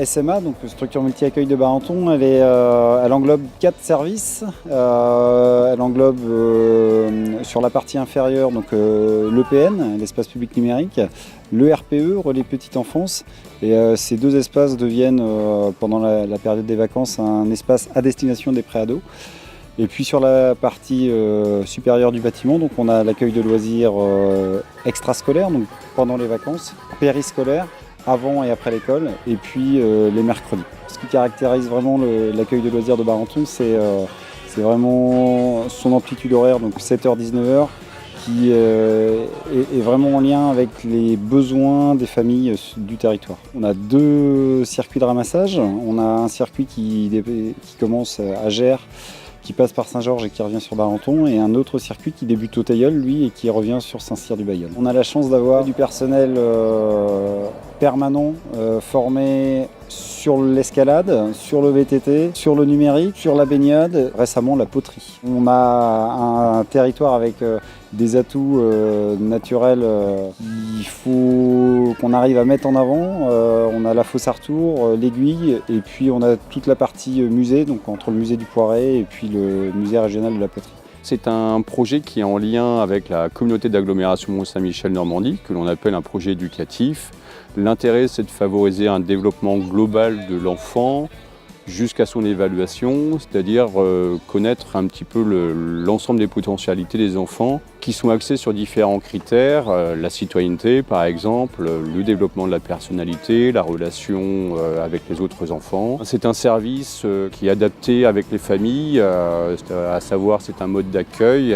SMA, donc structure multi-accueil de Barenton. Elle englobe 4 services. Elle englobe sur la partie inférieure l'EPN, l'espace public numérique, le RPE, relais petite enfance. Et ces 2 espaces deviennent, pendant la période des vacances, un espace à destination des préados. Et puis sur la partie supérieure du bâtiment, donc on a l'accueil de loisirs extrascolaires, donc pendant les vacances, périscolaires, avant et après l'école, et puis les mercredis. Ce qui caractérise vraiment l'accueil de loisirs de Barenton, c'est vraiment son amplitude horaire, donc 7h-19h, qui est vraiment en lien avec les besoins des familles du territoire. On a 2 circuits de ramassage. On a un circuit qui commence à Gers, qui passe par Saint-Georges et qui revient sur Barenton, et un autre circuit qui débute au Teilleul, lui, et qui revient sur Saint-Cyr-du-Bailleul. On a la chance d'avoir du personnel permanent formé sur l'escalade, sur le VTT, sur le numérique, sur la baignade, récemment la poterie. On a un territoire avec des atouts naturels qu'il faut qu'on arrive à mettre en avant. On a la fosse Artour, l'aiguille, et puis on a toute la partie musée, donc entre le musée du Poiret et puis le musée régional de la poterie. C'est un projet qui est en lien avec la communauté d'agglomération Mont-Saint-Michel-Normandie, que l'on appelle un projet éducatif. L'intérêt, c'est de favoriser un développement global de l'enfant jusqu'à son évaluation, c'est-à-dire connaître un petit peu l'ensemble des potentialités des enfants qui sont axés sur différents critères, la citoyenneté par exemple, le développement de la personnalité, la relation avec les autres enfants. C'est un service qui est adapté avec les familles, à savoir c'est un mode d'accueil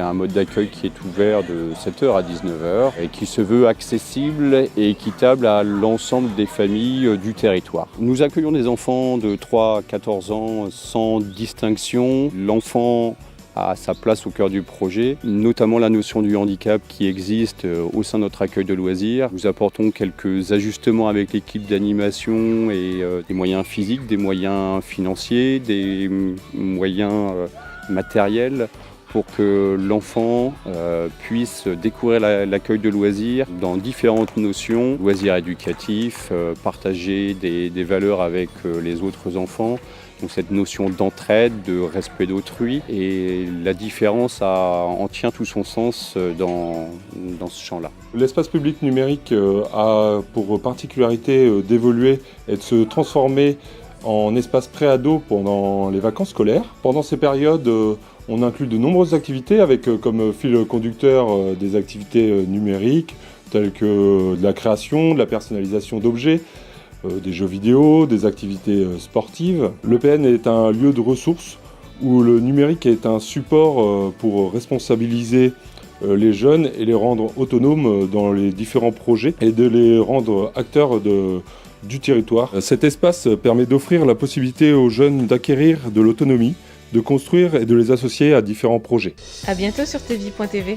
qui est ouvert de 7h à 19h et qui se veut accessible et équitable à l'ensemble des familles du territoire. Nous accueillons des enfants de 3 à 14 ans sans distinction. L'enfant a sa place au cœur du projet, notamment la notion du handicap qui existe au sein de notre accueil de loisirs. Nous apportons quelques ajustements avec l'équipe d'animation et des moyens physiques, des moyens financiers, des moyens matériels pour que l'enfant puisse découvrir l'accueil de loisirs dans différentes notions, loisirs éducatifs, partager des valeurs avec les autres enfants. Donc cette notion d'entraide, de respect d'autrui, et la différence en tient tout son sens dans ce champ-là. L'espace public numérique a pour particularité d'évoluer et de se transformer en espace pré-ado pendant les vacances scolaires. Pendant ces périodes, on inclut de nombreuses activités avec comme fil conducteur des activités numériques telles que de la création, de la personnalisation d'objets, des jeux vidéo, des activités sportives. L'EPN est un lieu de ressources où le numérique est un support pour responsabiliser les jeunes et les rendre autonomes dans les différents projets et de les rendre acteurs du territoire. Cet espace permet d'offrir la possibilité aux jeunes d'acquérir de l'autonomie, de construire et de les associer à différents projets. À bientôt sur tvie.tv.